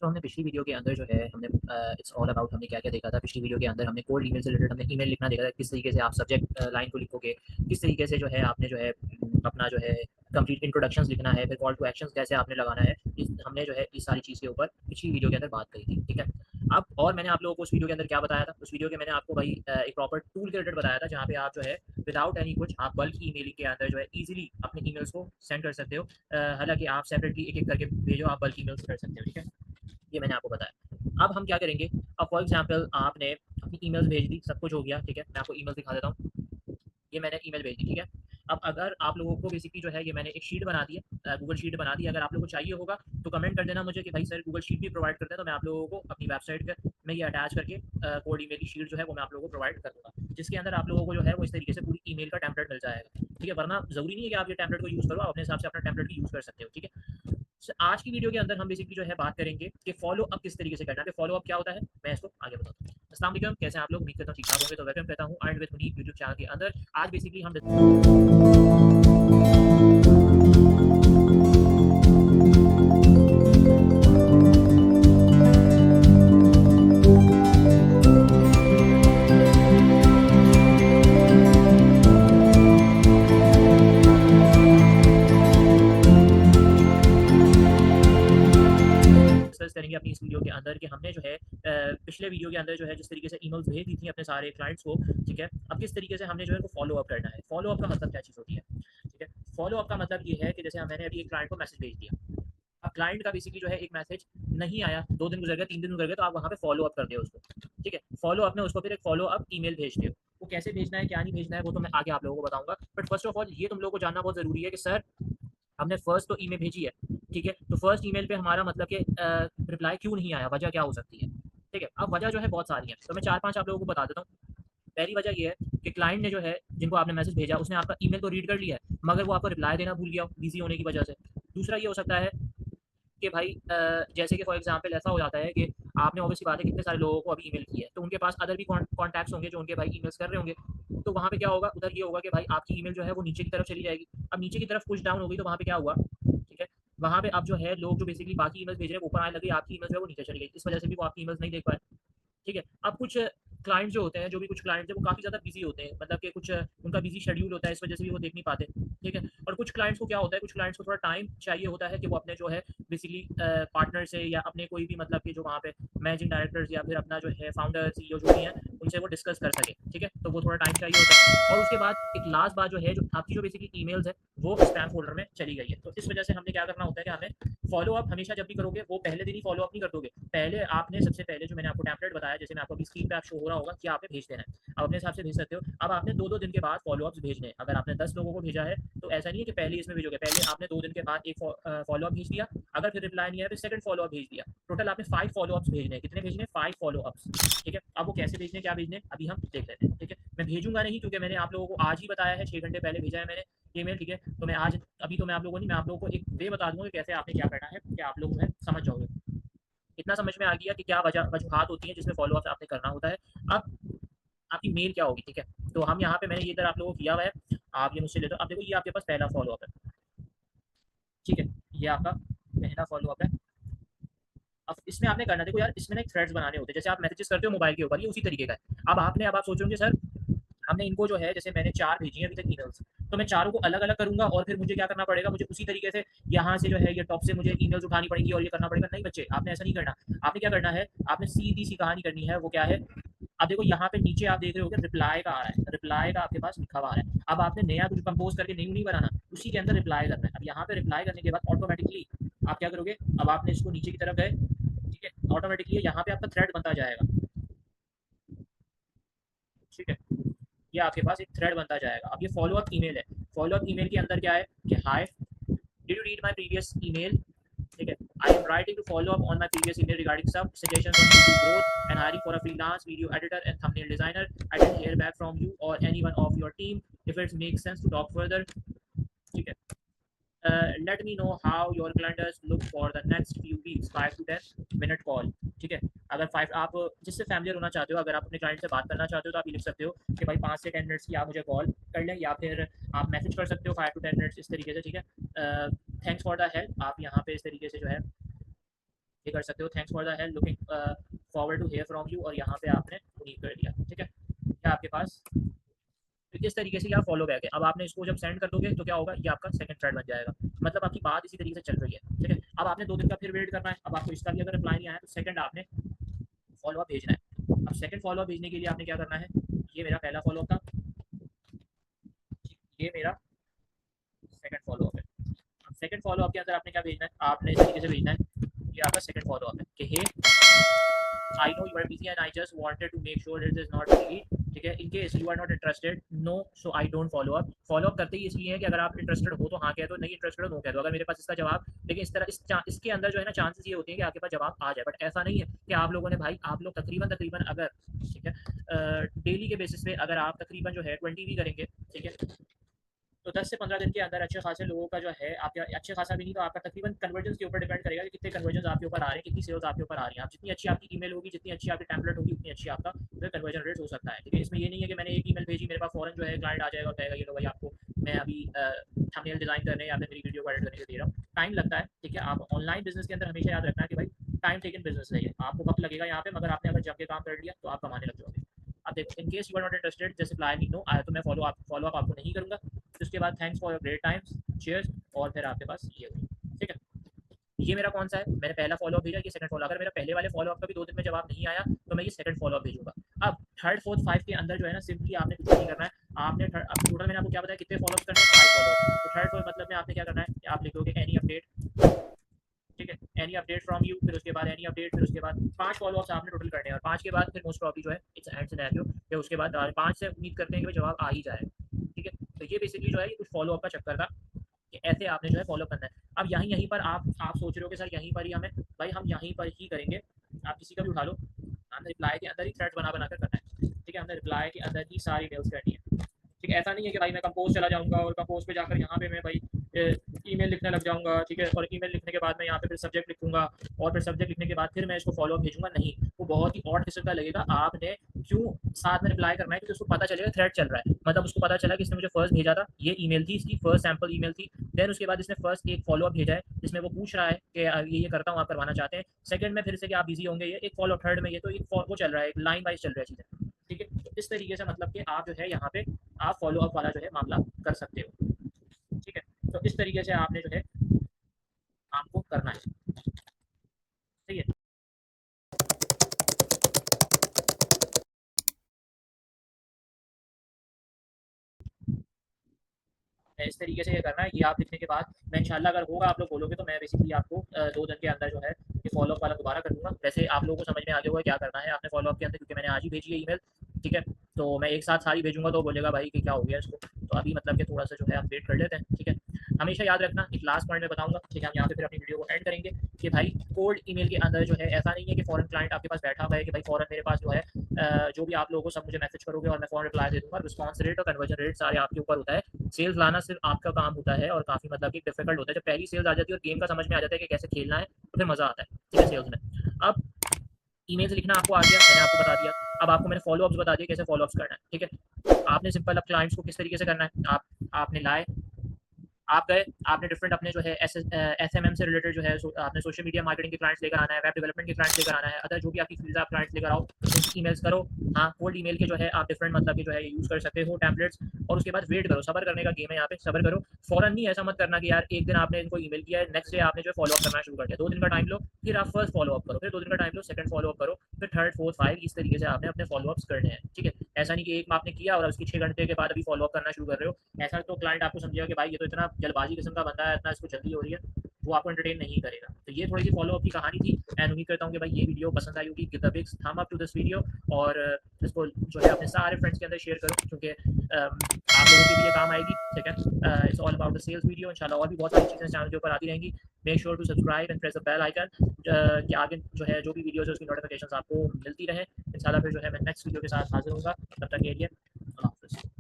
तो हमने पिछली वीडियो के अंदर जो है हमने इट्स ऑल अबाउट हमने क्या-क्या देखा था। पिछली वीडियो के अंदर हमने कोल्ड ईमेल से रिलेटेड हमने ईमेल लिखना देखा था, किस तरीके से आप सब्जेक्ट लाइन को लिखोगे, किस तरीके से जो है आपने जो है अपना जो है कंप्लीट इंट्रोडक्शंस लिखना है, फिर कॉल टू एक्शंस कैसे आपने लगाना है। हमने जो है इस सारी चीज़ के ऊपर पिछली वीडियो के अंदर बात करी थी, ठीक है। अब और मैंने आप लोगों को उस वीडियो के अंदर क्या बताया था, उस वीडियो के मैंने आपको भाई एक प्रॉपर टूल के रिलेटेड बताया था, जहाँ पे आप जो है विदाउट एनी कुछ आप बल्क ईमेलिंग के अंदर जो है ईज़िली अपने ईमेल्स को सेंड कर सकते हो। हालाँकि आप सेपरेटली एक-एक करके भेजो, आप बल्क ईमेल्स कर सकते हो, ठीक है। ये मैंने आपको बताया। अब हम क्या करेंगे, अब फॉर एग्ज़ाम्पल आपने अपनी ईमेल्स भेज दी, सब कुछ हो गया, ठीक है। मैं आपको ईमेल दिखा देता हूँ। ये मैंने ईमेल भेज दी, ठीक है। अब अगर आप लोगों को बेसिकली जो है ये मैंने एक शीट बना दी है, गूगल शीट बना दी है। अगर आप लोगों को चाहिए होगा तो कमेंट कर देना मुझे कि भाई सर गूगल शीट भी प्रोवाइड करते हैं, तो मैं आप लोगों को अपनी वेबसाइट पे मैं ये अटैच करके कोड ईमेल की शीट जो है वो मैं आप लोगों को प्रोवाइड कर दूँगा। जिसके अंदर आप लोगों को जो है वो इस तरीके से पूरी ईमेल का टेम्पलेट मिल जाएगा, ठीक है। वरना ज़रूरी नहीं है कि आप ये टेम्पलेट को यूज़ करो, आप अपने हिसाब से अपना टेम्पलेट भी यूज़ कर सकते हो, ठीक है। आज की वीडियो के अंदर हम बेसिकली जो है बात करेंगे कि फॉलो अप किस तरीके से करना है। फॉलो अप क्या होता है, मैं इसको आगे बताता हूँ। अस्सलाम वालेकुम, कैसे हैं आप लोग? उम्मीद करता हूँ ठीक ठाक होंगे। तो वेलकम कहता हूँ earn with Munib YouTube channel के अंदर। आज बेसिकली हम डिस्कस करेंगे अपनी इस वीडियो के अंदर कि हमने जो है पिछले वीडियो के अंदर जो है जिस तरीके से ईमेल्स भेज दी थी अपने सारे क्लाइंट्स को, ठीक है। अब किस तरीके से हमने जो है उनको फॉलो अप करना है। फॉलो अप का मतलब क्या चीज़ होती है, ठीक है। फॉलो अप का मतलब ये है कि जैसे मैंने अभी एक क्लाइंट को मैसेज भेज दिया। अब क्लाइंट का बेसिकली जो है एक मैसेज नहीं आया, 2 दिन गुज़र गए, 3 दिन गुज़र गए, तो आप वहाँ पे फॉलो अप करते हो उसको, ठीक है। फॉलो अप में उसको फिर एक फॉलो अप ईमेल भेजते हो। वो कैसे भेजना है, क्या नहीं भेजना है, वो तो मैं आगे आप लोगों को बताऊँगा। बट फर्स्ट ऑफ ऑल ये तुम लोगों को जानना बहुत ज़रूरी है कि सर हमने फर्स्ट तो ईमेल भेजी है, ठीक है। तो फर्स्ट ईमेल पे हमारा मतलब कि रिप्लाई क्यों नहीं आया, वजह क्या हो सकती है, ठीक है। अब वजह जो है बहुत सारी है, तो मैं 4-5 आप लोगों को बता देता हूँ। पहली वजह ये है कि क्लाइंट ने जो है जिनको आपने मैसेज भेजा उसने आपका ईमेल तो रीड कर लिया है, मगर वो आपको रिप्लाई देना भूल गया हो, बिज़ी होने की वजह से। दूसरा ये हो सकता है कि भाई जैसे कि फॉर एग्जांपल ऐसा हो जाता है कि आपने ऑब्वियस सी बात है कितने सारे लोगों को अभी ईमेल की है, तो उनके पास अदर भी कॉन्टैक्ट्स होंगे जो उनके भाई ईमेल्स कर रहे होंगे। तो वहाँ पे क्या होगा, उधर ये होगा कि भाई आपकी ईमेल जो है वो नीचे की तरफ चली जाएगी। अब नीचे की तरफ पुश डाउन हो गई तो वहाँ पे क्या हुआ, ठीक है। वहाँ पे अब जो है लोग जो बेसिकली बाकी ईमेल्स भेज रहे हैं वो ऊपर आने लगे, आपकी ईमेल जो है वो नीचे चली गई। इस वजह से भी वो आपकी ईमेल्स नहीं देख पाए, ठीक है। अब कुछ क्लाइंट्स जो होते हैं, जो भी कुछ क्लाइंट्स हैं, वो काफ़ी ज़्यादा बिज़ी होते हैं, मतलब कि कुछ उनका बिज़ी शेड्यूल होता है, इस वजह से भी वो देख नहीं पाते, ठीक है। और कुछ क्लाइंट्स को क्या होता है, कुछ क्लाइंट्स को थोड़ा टाइम चाहिए होता है कि वो अपने जो है बेसिकली पार्टनर से या अपने कोई भी मतलब कि जो वहाँ पे मैनेजिंग डायरेक्टर्स या फिर अपना जो है फाउंडर, सीईओ जो भी हैं, उनसे वो डिस्कस कर सके, ठीक है। तो वो थोड़ा टाइम चाहिए होता है। और उसके बाद एक लास्ट बात जो है, जो आपकी जो बेसिकली ईमेल्स है, वो स्पैम फ़ोल्डर में चली गई है। तो इस वजह से हमने क्या करना होता है कि हमें फ़ॉलो अप हमेशा जब भी करोगे, वो पहले दिन ही फ़ॉलो अप नहीं कर दोगे। पहले आपने सबसे पहले जो मैंने आपको टेम्पलेट बताया, जैसे मैं आपको अभी स्क्रीन पे आप शो हो रहा होगा कि आपने भेज देना है। आप अपने हिसाब से भेज सकते हो। अब आपने 2-2 दिन के बाद फ़ॉलो अप्स भेजने हैं। अगर आपने 10 लोगों को भेजा है, तो ऐसा नहीं है कि पहले ही इसमें भेजोगे। पहले आपने 2 दिन के बाद एक फ़ॉलो अप भेज दिया, अगर फिर रिप्लाई नहीं आया, फिर सेकंड फ़ॉलो अप भेज दिया। टोटल आपने 5 फ़ॉलो अप्स भेजने हैं। कितने भेजने हैं? 5 फ़ॉलो अप्स, ठीक है। अब वो कैसे भेजने हैं, क्या भेजने हैं, अभी हम देख लेते हैं, ठीक है। मैं भेजूँगा नहीं क्योंकि मैंने आप लोगों को आज ही बताया है, 6 घंटे पहले भेजा है मैंने ईमेल, ठीक है। तो मैं आज अभी तो मैं आप लोगों को नहीं, मैं आप लोगों को एक वे बता दूँगा कि कैसे आपने क्या करना है, कि आप लोग जो है समझ जाओगे। इतना समझ में आ गया कि क्या वजूहात होती हैं जिसमें फ़ॉलो अप आपने करना होता है। अब आपकी मेल क्या होगी, ठीक है। तो हम यहाँ पे मैंने ये इधर आप लोगों को किया हुआ है, आप ये मुझसे ले लो। अब देखो ये आपके पास पहला फ़ॉलो अप है, ठीक है। ये आपका पहला फ़ॉलो अप है। अब इसमें आपने करना, देखो यार इसमें ना एक थ्रेड्स बनाने होते हैं, जैसे आप मैसेजेस करते हो मोबाइल के ऊपर, ये उसी तरीके का है। अब आप सोचोगे सर हमने इनको जो है जैसे मैंने 4 भेजी हैं अभी तक ईमेल्स, तो मैं चारों को अलग-अलग करूँगा और फिर मुझे क्या करना पड़ेगा, मुझे उसी तरीके से यहाँ से जो है ये टॉप से मुझे ईमेल्स उठानी पड़ेंगी और ये करना पड़ेगा। नहीं बच्चे, आपने ऐसा नहीं करना। आपने क्या करना है, आपने सीधी-सी कहानी करनी है, वो क्या है, अब देखो यहाँ पे नीचे आप देख रहे होगे रिप्लाई का आ रहा है, रिप्लाई का आपके पास लिखा हुआ आ रहा है। अब आपने नया कुछ कंपोज़ करके न्यू नहीं बनाना, उसी के अंदर रिप्लाई करना है। अब यहाँ पे रिप्लाई करने के बाद ऑटोमैटिकली आप क्या करोगे, अब आपने इसको नीचे की तरफ गए, ठीक है, ऑटोमैटिकली यहाँ पे आपका थ्रेड बनता जाएगा, ठीक है। ये आपके पास एक थ्रेड बनता जाएगा। अब ये फॉलो अप ईमेल है। फॉलो अप ईमेल के अंदर क्या है कि hi, did you read my previous email, ठीक है। I am writing to follow up on my previous email regarding सब suggestions on YouTube growth and hiring for a freelance video editor and thumbnail designer. I didn't hear back from you or anyone of your team if it makes sense to talk further, ठीक है। Let me know how your calendars look for the next few weeks, 5 to 10 minute call, ठीक है। अगर 5 आप जिससे familiar होना चाहते हो, अगर आप अपने क्लाइंट से बात करना चाहते हो, तो आप ये लिख सकते हो कि भाई 5 से 10 मिनट्स की आप मुझे कॉल कर लें, या फिर आप मैसेज कर सकते हो 5 टू 10 मिनट्स इस तरीके से, ठीक है। थैंक्स फॉर द हेल्प, आप यहाँ पे इस तरीके से जो है ये कर सकते हो, thanks for the help, looking forward to hear from you, और यहाँ पे आपने लीव कर दिया, ठीक है। क्या आपके पास तो इस तरीके से आप फॉलो बैक है। अब आपने इसको जब सेंड कर दोगे तो क्या होगा, ये आपका सेकंड थ्रेड बन जाएगा। मतलब आपकी बात इसी तरीके से चल रही है, ठीक है। अब आपने 2 दिन का फिर वेट करना है। अब आपको इसका भी अगर रिप्लाई नहीं आया तो सेकंड आपने फॉलो अप भेजना है। अब सेकंड फॉलो अप भेजने के लिए आपने क्या करना है, ये मेरा पहला फॉलो अप था, ये मेरा सेकंड फॉलो अप है। अब सेकंड फॉलो अप के अंदर आपने क्या भेजना है, आपने इस तरीके से भेजना है, ये आपका सेकंड फॉलो अप है कि हे I know you are busy and I just wanted to make sure it is not busy, ठीक है। In case you are not interested, no, so I don't follow up। Follow up करते ही इसलिए है कि अगर आप इंटरेस्टेड हो तो हाँ कह दो, नहीं इंटरेस्टेड हो नो कह दो। अगर मेरे पास इसका जवाब, लेकिन इस तरह इसके अंदर जो है ना चांसेस ये होते हैं कि आपके पास जवाब आ जाए, बट ऐसा नहीं है कि आप लोगों ने भाई, आप लोग तकरीबन तकरीबन अगर, ठीक है, डेली के बेसिस पे अगर आप तकरीबन जो है 20 भी करेंगे, ठीक है, तो 10 से 15 दिन के अंदर अच्छे खासे लोगों का जो है, आपका अच्छे खासा भी नहीं तो आपका तकरीबन कन्वर्जन के ऊपर डिपेंड करेगा कि कितने कन्वर्जन आपके ऊपर आ रहे हैं, कितनी सेल्स आपके ऊपर आ रही हैं। आप जितनी अच्छी आपकी ईमेल होगी, जितनी अच्छी आपकी टेम्पलेट होगी, उतनी अच्छी आपका जो कन्वर्जन रेट हो सकता है, ठीक है। इसमें ये नहीं है कि मैंने एक ईमेल भेजी, मेरे पास फॉरन जो है क्लाइंट आ जाएगा और कहेगा ये लो भाई आपको मैं अभी थंबनेल डिजाइन करने या फिर मेरी वीडियो को एडिट करने के लिए दे रहा हूँ। टाइम लगता है, ठीक है। आप ऑनलाइन बिजनेस के अंदर हमेशा याद रखना है कि भाई टाइम टेकन बिजनेस है ये, आपको वक्त लगेगा यहाँ पे, मगर आपने अगर जम के काम कर लिया तो आप कमाने लग जाओगे। अब देखो, in case you are not interested, जैसे रिप्लाई मी नो आया तो मैं फॉलो अप आपको नहीं करूंगा। फिर उसके बाद thanks for your great times, cheers, और फिर आपके पास ये हुई, ठीक है। ये मेरा कौन सा है, मैंने पहला फॉलो अप भेजा, ये सेकंड फॉलो। अगर मेरा पहले वाले फॉलो अप का भी 2 दिन में जवाब नहीं आया तो मैं ये सेकंड फॉलो अप भेजूंगा। अब थर्ड फोर्थ फाइव के अंदर जो है ना, सिंपली आपने कुछ नहीं करना है। आपने अब टोटल मैंने आपको क्या बताया कितने फॉलो अप करने हैं, 5 फॉलो अप। तो थर्ड फोर्थ मतलब में आपने क्या करना है, आप लिखोगे एनी अपडेट, ठीक है, एनी अपडेट फ्रॉम यू, फिर उसके बाद एनी अपडेट, फिर उसके बाद 5 फॉलो अप्स आपने टोटल करने हैं, और 5 के बाद फिर मोस्ट प्रॉब्ली जो है इट्स एंड सिनेरियो, या उसके बाद 5 से उम्मीद करते हैं कि जवाब आ ही जाए, ठीक है। तो ये बेसिकली जो है ये कुछ फॉलो अप का चक्कर था कि ऐसे आपने जो है फॉलो करना है। अब यहीं यहीं पर आप सोच रहे हो कि सर यहीं पर ही हमें, भाई हम यहीं पर ही करेंगे। आप किसी का भी उठा लो, हमने रिप्लाई के अंदर ही थ्रेड बना बना कर करना है, ठीक है। हमने रिप्लाई के अंदर ही सारी मेल्स करनी है, ठीक है। ऐसा नहीं है कि भाई मैं कंपोज चला जाऊंगा और कंपोज पे जाकर यहाँ पे मैं भाई ईमेल लिखने लग जाऊंगा, ठीक है, और ईमेल लिखने के बाद मैं यहाँ पे फिर सब्जेक्ट लिखूंगा, और फिर सब्जेक्ट लिखने के बाद फिर मैं इसको फॉलो भेजूंगा, नहीं, वो बहुत ही ऑड किस्म का लगेगा। आपने क्यों साथ में रिप्लाई करना है, क्योंकि उसको पता चलेगा थ्रेड चल रहा है, मतलब उसको पता चला कि इसने मुझे फर्स्ट भेजा था, ये ईमेल थी इसकी फर्स्ट सैम्पल ईमेल थी। देन उसके बाद इसने फर्स्ट एक फॉलो अप भेजा है जिसमें वो पूछ रहा है कि ये करता हूँ, आप करवाना चाहते हैं। सेकंड में फिर से कि आप बिजी होंगे, ये एक फॉलो थर्ड में ये तो एक वो चल रहा है, एक लाइन वाइज चल रहा है चीज़ें, ठीक है। तो इस तरीके से मतलब कि आप जो है यहाँ पे आप फॉलो अप वाला जो है मामला कर सकते हो, ठीक है। तो इस तरीके से आपने जो है आपको करना है, सही है। इस तरीके से ये करना है, ये आप लिखने के बाद मैं इंशाल्लाह अगर होगा आप लोग बोलोगे तो मैं बेसिकली आपको 2 दिन के अंदर जो है ये फॉलो अप वाला दोबारा कर दूंगा। वैसे आप लोगों को समझ में आ गया होगा क्या करना है आपने फॉलो अप के अंदर, क्योंकि मैंने आज ही भेजी है ईमेल, ठीक है। तो मैं एक साथ सारी भेजूंगा तो बोलेगा भाई कि क्या हो गया इसको, तो अभी मतलब कि थोड़ा सा जो है हम वेट कर लेते हैं, ठीक है। हमेशा याद रखना, एक लास्ट पॉइंट में बताऊंगा, ठीक है, हम यहाँ पे फिर अपनी वीडियो को एंड करेंगे कि भाई कोल्ड ईमेल के अंदर जो है ऐसा नहीं है कि फॉरन क्लाइंट आपके पास बैठा हुआ है कि भाई फॉरन मेरे पास जो है जो भी आप लोगों को सब मुझे मैसेज करोगे और मैं फॉरन रिप्लाई दे दूंगा। रिस्पॉन्स रेट और कन्वर्जन रेट सारे आपके ऊपर होता है, सेल्स लाना सिर्फ आपका काम होता है, और काफ़ी मतलब कि डिफिकल्ट होता है। जब पहली सेल्स आ जाती है और गेम का समझ में आ जाता है कि कैसे खेलना है तो फिर मज़ा आता है, ठीक है, सेल्स में। अब ईमेल से लिखना आपको आ गया, मैंने आपको बता दिया। अब आपको मैंने फॉलो अप्स बता दिया कैसे फॉलो अप्स करना है, ठीक है। आपने सिंपल अब क्लाइंट्स को किस तरीके से करना है, आपने लाए, आप गए, आपने डिफरेंट अपने जो है एसएमएम से रिलेटेड जो है आपने सोशल मीडिया मार्केटिंग के क्लाइंट्स लेकर आना है, वेब डेवलपमेंट के क्लाइंट्स लेकर आना है, अदर जो भी आपकी फील्ड आप क्लाइंट्स लेकर आओ, उनकी ईमेल्स करो। हाँ, कोल्ड ईमेल के जो है आप डिफरेंट मतलब कि जो है यूज़ कर सकते हो टेम्पलेट्स, और उसके बाद वेट करो, सब्र करने का गेम है यहाँ पे, सब्र करो। फौरन नहीं, ऐसा मत करना कि यार एक दिन आपने इनको ईमेल किया है, नेक्स्ट डे आपने जो है फॉलो अप करना शुरू कर दिया। 2 दिन का टाइम लो, फिर आप फर्स्ट फॉलो अप करो, फिर 2 दिन का टाइम लो, सेकंड फॉलो अप करो, फिर थर्ड फोर्थ फाइव, इस तरीके से आपने अपने फॉलो अप्स करने हैं, ठीक है। ऐसा नहीं कि एक आपने किया और उसकी 6 घंटे के बाद अभी फॉलो अप करना शुरू कर रहे हो। ऐसा तो क्लाइंट आपको समझेगा कि भाई ये तो इतना जल्दबाजी किस्म का बंदा है, इतना इसको जल्दी हो रही है, वो आपको एंटरटेन नहीं करेगा। तो ये थोड़ी सी फॉलो अप की कहानी थी, एंड उम्मीद करता हूँ कि भाई ये वीडियो पसंद आई होगी। Give the big thumb up to this video, और इसको जो है अपने सारे फ्रेंड्स के अंदर शेयर करो, क्योंकि आप लोगों के लिए काम आएगी, ठीक है। It's all about the sales video. इंशाल्लाह और भी बहुत सारी चीज़ें चैनल के ऊपर आती रहेंगी। Make sure to subscribe and press the bell icon, कि आगे जो है जो भी वीडियोज़ है उसकी नोटिफिकेशन आपको मिलती रहे। इंशाल्लाह फिर जो है मैं नेक्स्ट वीडियो के साथ हाजिर होगा, तब तक के लिए अल्लाह हाफ़िज़।